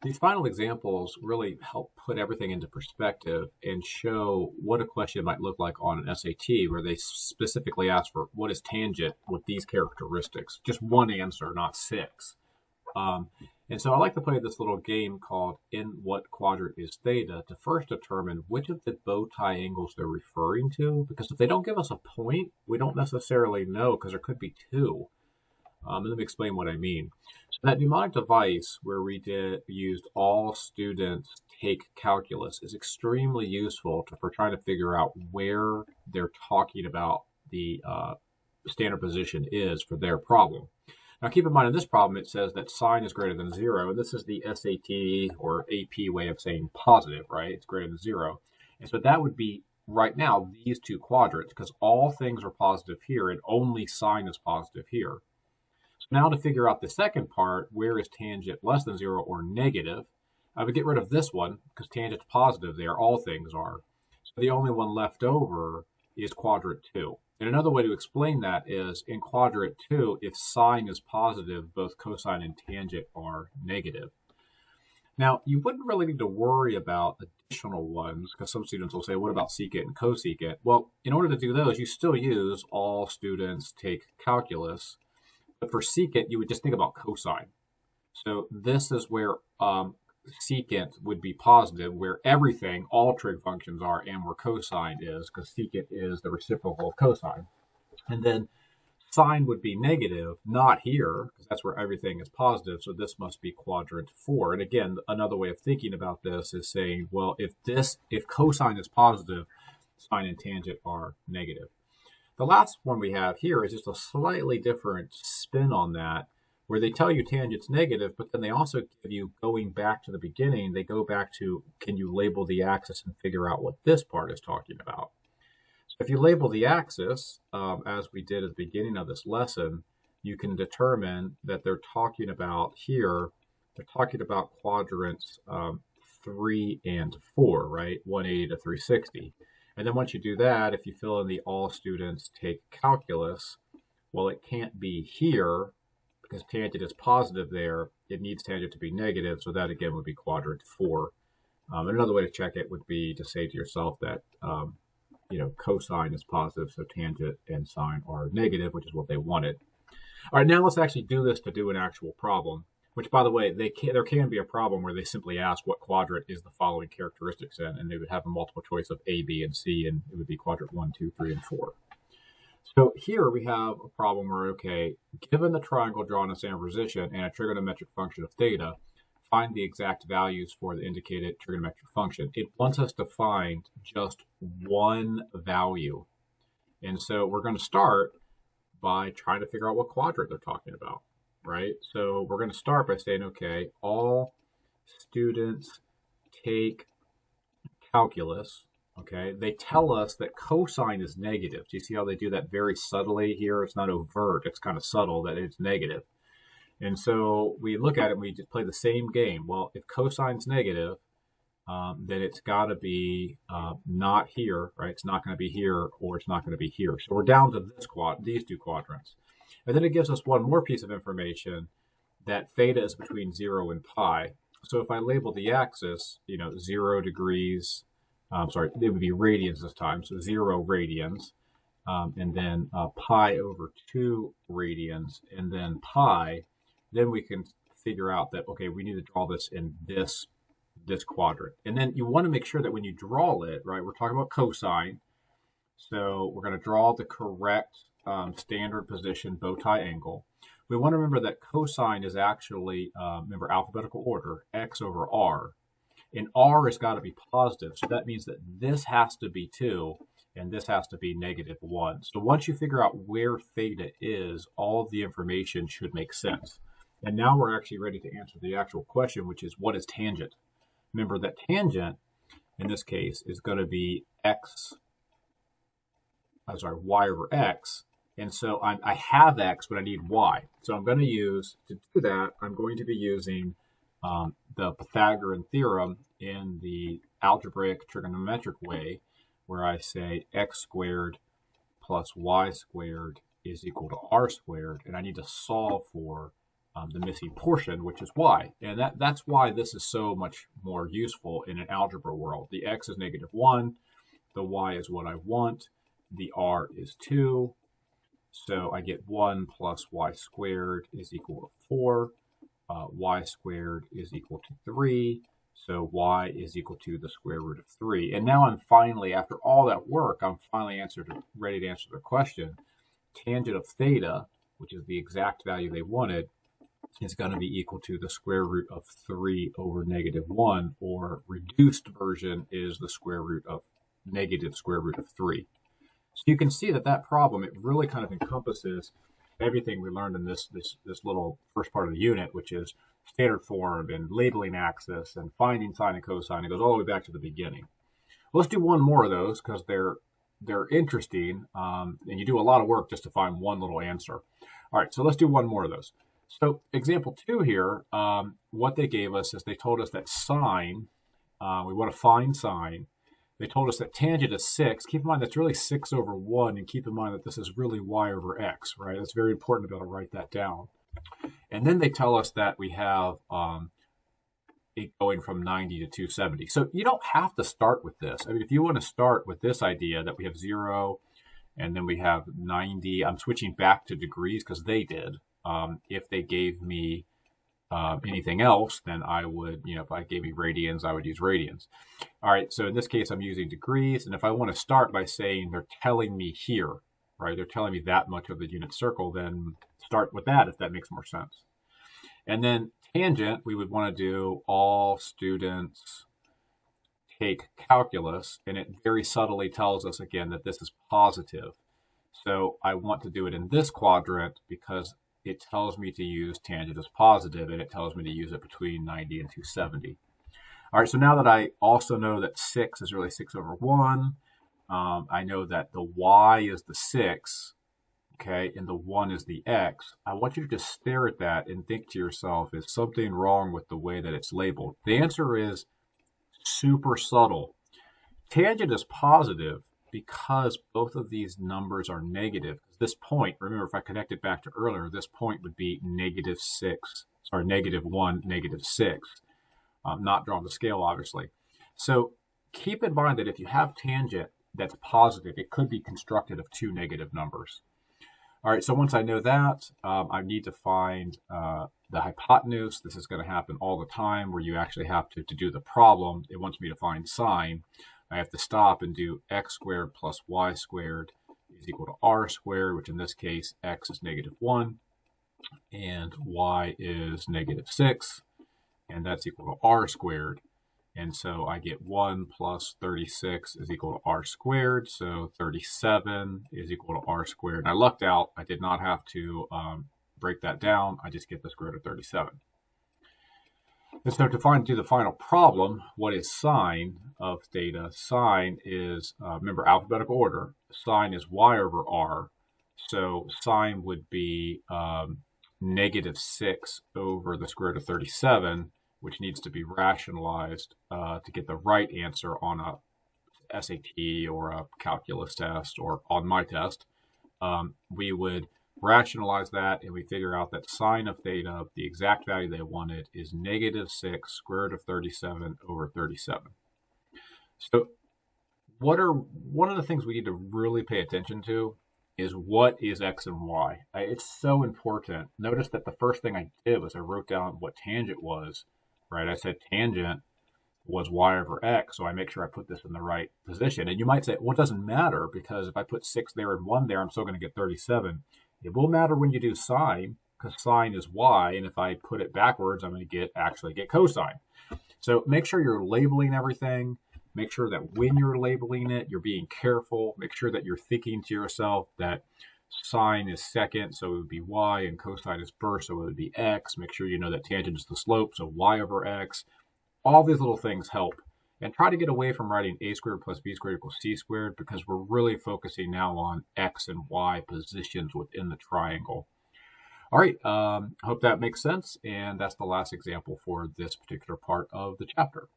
These final examples really help put everything into perspective and show what a question might look like on an SAT, where they specifically ask for what is tangent with these characteristics. Just one answer, not six. Um, and so I like to play this little game called In What Quadrant is Theta to first determine which of the bow tie angles they're referring to, because if they don't give us a point, we don't necessarily know because there could be two. Let me explain what I mean. So that mnemonic device where we used all students take calculus is extremely useful for trying to figure out where they're talking about the standard position is for their problem. Now keep in mind in this problem it says that sine is greater than zero, and this is the SAT or AP way of saying positive, right? It's greater than zero. And so that would be right now these two quadrants because all things are positive here and only sine is positive here. Now to figure out the second part, where is tangent less than zero or negative, I would get rid of this one because tangent's positive there, all things are. So the only one left over is quadrant two. And another way to explain that is in quadrant two, if sine is positive, both cosine and tangent are negative. Now, you wouldn't really need to worry about additional ones because some students will say, what about secant and cosecant? Well, in order to do those, you still use all students take calculus. But for secant, you would just think about cosine. So this is where secant would be positive, where everything, all trig functions are, and where cosine is, because secant is the reciprocal of cosine. And then sine would be negative, not here, because that's where everything is positive, so this must be quadrant four. And again, another way of thinking about this is saying, well, if cosine is positive, sine and tangent are negative. The last one we have here is just a slightly different spin on that, where they tell you tangent's negative, but then they also give you, going back to the beginning, they go back to, can you label the axis and figure out what this part is talking about? So if you label the axis, as we did at the beginning of this lesson, you can determine that they're talking about here, they're talking about quadrants 3 and 4, right? 180 to 360. And then once you do that, if you fill in the all students take calculus, well, it can't be here because tangent is positive there. It needs tangent to be negative, so that again would be quadrant 4. And another way to check it would be to say to yourself that, cosine is positive, so tangent and sine are negative, which is what they wanted. All right, now let's actually do this to do an actual problem. Which, by the way, there can be a problem where they simply ask what quadrant is the following characteristics in, and they would have a multiple choice of A, B, and C, and it would be quadrant 1, 2, 3, and 4. So here we have a problem where, okay, given the triangle drawn in standard position and a trigonometric function of theta, find the exact values for the indicated trigonometric function. It wants us to find just one value. And so we're going to start by trying to figure out what quadrant they're talking about. Right? So we're going to start by saying, okay, all students take calculus. Okay, they tell us that cosine is negative. Do you see how they do that very subtly here? It's not overt. It's kind of subtle that it's negative. And so we look at it and we just play the same game. Well, if cosine's negative, then it's got to be not here, right? It's not going to be here or it's not going to be here. So we're down to these two quadrants. And then it gives us one more piece of information that theta is between 0 and pi. So if I label the axis, 0 degrees, it would be radians this time, so 0 radians, and then pi over 2 radians, and then pi, then we can figure out that, okay, we need to draw this in this quadrant. And then you want to make sure that when you draw it, right, we're talking about cosine, so we're going to draw the correct standard position bow tie angle. We want to remember that cosine is actually, remember alphabetical order, x over r. And r has got to be positive. So that means that this has to be 2 and this has to be -1. So once you figure out where theta is, all of the information should make sense. And now we're actually ready to answer the actual question, which is what is tangent? Remember that tangent, in this case, is going to be y over x. And so I have x, but I need y. So I'm going to use, to do that, I'm going to be using the Pythagorean theorem in the algebraic trigonometric way, where I say x squared plus y squared is equal to r squared, and I need to solve for the missing portion, which is y. And that's why this is so much more useful in an algebra world. The x is -1, the y is what I want, the r is 2, so I get 1 plus y squared is equal to 4, y squared is equal to 3, so y is equal to the square root of 3. And now I'm finally, after all that work, I'm finally ready to answer the question. Tangent of theta, which is the exact value they wanted, is going to be equal to the square root of 3 over -1, or reduced version is the square root of negative square root of 3. So you can see that problem, it really kind of encompasses everything we learned in this little first part of the unit, which is standard form and labeling axis and finding sine and cosine. It goes all the way back to the beginning. Well, let's do one more of those because they're interesting, and you do a lot of work just to find one little answer. All right, so let's do one more of those. So example 2 here, what they gave us is they told us that sine, we want to find sine. They told us that tangent is 6. Keep in mind that's really 6 over 1, and keep in mind that this is really y over x, right? It's very important to be able to write that down. And then they tell us that we have it going from 90 to 270. So you don't have to start with this. I mean, if you want to start with this idea that we have 0 and then we have 90, I'm switching back to degrees because they did. If they gave me anything else, then I would, if I gave me radians, I would use radians. All right, so in this case, I'm using degrees. And if I want to start by saying they're telling me here, right, they're telling me that much of the unit circle, then start with that if that makes more sense. And then tangent, we would want to do all students take calculus, and it very subtly tells us again that this is positive. So I want to do it in this quadrant because it tells me to use tangent as positive, and it tells me to use it between 90 and 270. All right, so now that I also know that 6 is really 6 over 1, I know that the y is the 6, okay, and the 1 is the x. I want you to just stare at that and think to yourself, is something wrong with the way that it's labeled? The answer is super subtle. Tangent is positive because both of these numbers are negative. This point, remember, if I connect it back to earlier, this point would be -1, -6. Not drawn to scale, obviously. So keep in mind that if you have tangent that's positive, it could be constructed of 2 negative numbers. All right, so once I know that, I need to find the hypotenuse. This is going to happen all the time where you actually have to do the problem. It wants me to find sine. I have to stop and do x squared plus y squared is equal to r squared, which in this case, x is -1 and y is -6, and that's equal to r squared. And so I get 1 plus 36 is equal to r squared, so 37 is equal to r squared. And I lucked out. I did not have to break that down. I just get the square root of 37. And so to do the final problem, what is sine of theta? Sine is, remember, alphabetical order. Sine is y over r. So sine would be -6 over the square root of 37, which needs to be rationalized to get the right answer on a SAT or a calculus test or on my test. We would rationalize that, and we figure out that sine of theta, the exact value they wanted, is -6 square root of 37 over 37. So one of the things we need to really pay attention to is what is x and y. It's so important. Notice that the first thing I did was I wrote down what tangent was, right? I said tangent was y over x, so I make sure I put this in the right position. And you might say, well, it doesn't matter because if I put 6 there and 1 there, I'm still going to get 37. It will matter when you do sine, because sine is y, and if I put it backwards, I'm going to actually get cosine. So make sure you're labeling everything. Make sure that when you're labeling it, you're being careful. Make sure that you're thinking to yourself that sine is second, so it would be y, and cosine is first, so it would be x. Make sure you know that tangent is the slope, so y over x. All these little things help. And try to get away from writing a squared plus b squared equals c squared, because we're really focusing now on x and y positions within the triangle. All right, hope that makes sense. And that's the last example for this particular part of the chapter.